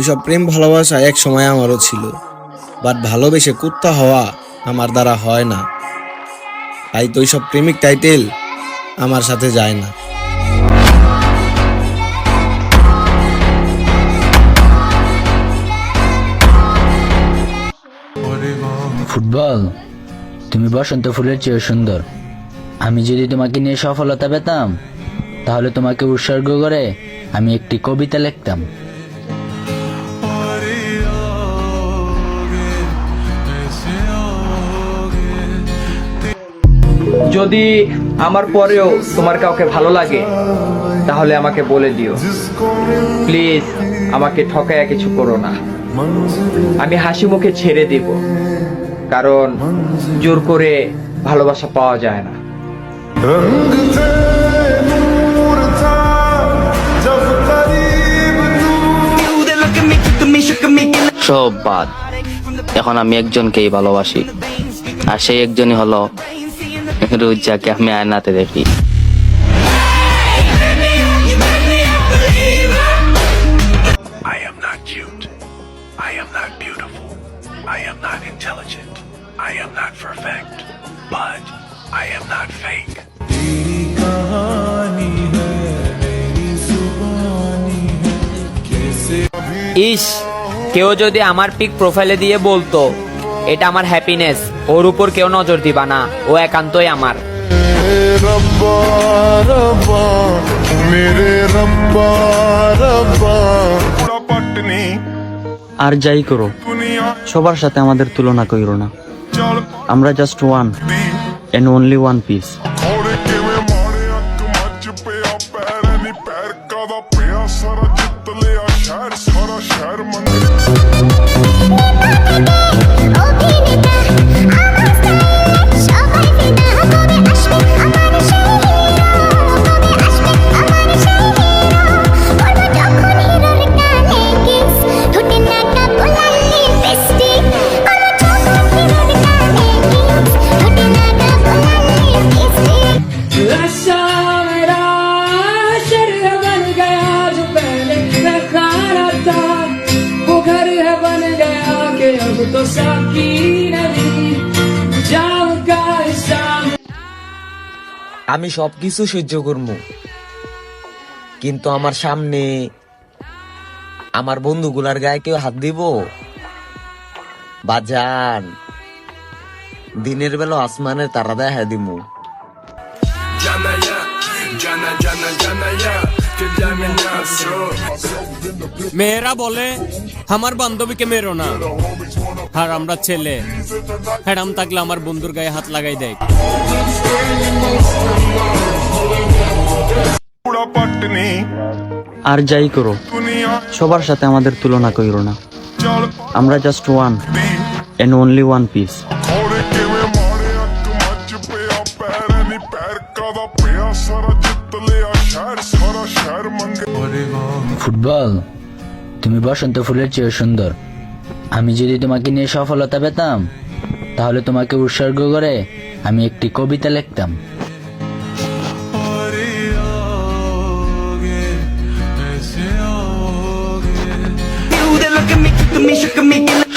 এইসব প্রেম ভালোবাসা এক সময় আমারও ছিল, বাট ভালোবেসে কুত্তা হওয়া আমার দ্বারা হয় না। তাই তো এইসব প্রেমিক টাইটেল আমার সাথে যায় না। ফুটবল, তুমি বসন্ত ফুলের চেয়ে সুন্দর। আমি যদি তোমাকে নিয়ে সফলতা পেতাম, তাহলে তোমাকে উৎসর্গ করে আমি একটি কবিতা লিখতাম। যদি আমার পরেও তোমার কাউকে ভালো লাগে তাহলে আমাকে বলে দিও। প্লিজ আমাকে ঠকায়া কিছু করো না। আমি হাসি মুখে ছেড়ে দিব, কারণ জোর করে ভালোবাসা পাওয়া যায় না। সব বাদ, এখন আমি একজনকেই ভালোবাসি, আর সেই একজনই হলো রোজ যাকে আমি আয়নাতে দেখি। I am not cute. I am not beautiful. I am not intelligent. I am not perfect. But I am not fake. ইস, কেউ যদি আমার পিক প্রোফাইলে দিয়ে বলতো এটা আমার হ্যাপিনেস, ওর উপর কেউ নজর দিবা না, ও একান্তই আমার। আর যাই করো, সবার সাথে আমাদের তুলনা কইরো না। আমরা just one and only one piece. আমি সবকিছু সহ্য করবো, কিন্তু আমার সামনে আমার বন্ধুগুলার গায়ে কেউ হাত দিব? বাজান, দিনের বেলা আসমানের তারা দেখা দিব। মেয়েরা বলে আমার বান্ধবীকে মেরো না, আর আমরা ছেলে হ্যাডাম থাকলে আমার বন্ধুর গায়ে হাত লাগাই দেয়। আর যাই করো, সবার সাথে আমাদের তুলনা কইরো না। আমরা just one and only one piece. Football, তুমি বসন্ত ফুলের চেয়ে সুন্দর। আমি যদি তোমাকে নিয়ে সফলতা পেতাম, তাহলে তোমাকে উৎসর্গ করে আমি একটি কবিতা লিখতাম।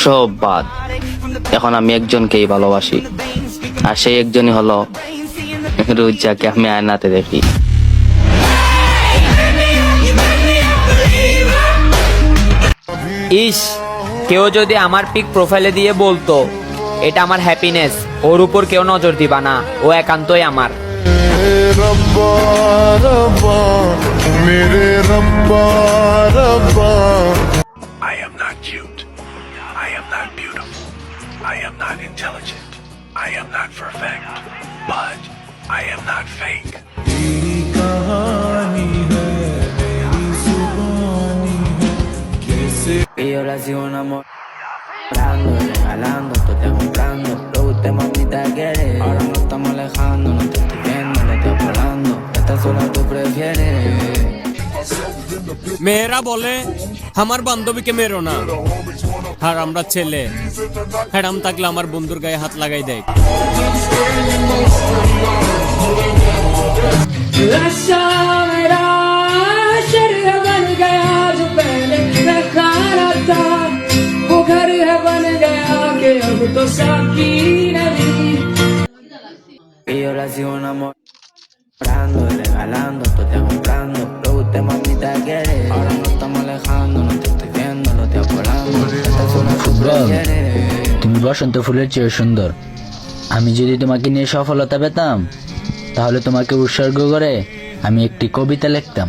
সব বাদ, এখন আমি একজনকেই ভালোবাসি, আর সেই একজনই হলো রোজ যাকে আমি আয়নাতে দেখি। ইস, কেউ যদি আমার পিক প্রোফাইলে দিয়ে বলতো এটা আমার হ্যাপিনেস, ওর উপর কেউ নজর দিবা না, ও একান্তই আমার। I am not cute. I am not beautiful. I am not intelligent. I am not perfect. But I am not fake. Y ahora sí un amor regalando, te estoy comprando. Lo que usted mamita quiere. Ahora no estamos alejando, no te estoy viendo, no te estoy hablando. Esta sola tú prefieres. মেয়েরা বলে আমার বান্ধবীকে মেরো না, আর আমরা ছেলে হ্যাডাম থাকলে আমার বন্ধুর গায়ে হাত লাগাই দেয়। sigo enamorando y regalando, tú te comprando. Pregunté mamita quiere, ahora no estamos alejando, no te estoy viendo, no te volando. Esta es una football quiere. তুমি বসন্ত ফুলের চেয়ে সুন্দর। আমি যদি তোমাকে নিয়ে সফলতা পেতাম তাহলে তোমাকে উৎসর্গ করে আমি একটি কবিতা লিখতাম।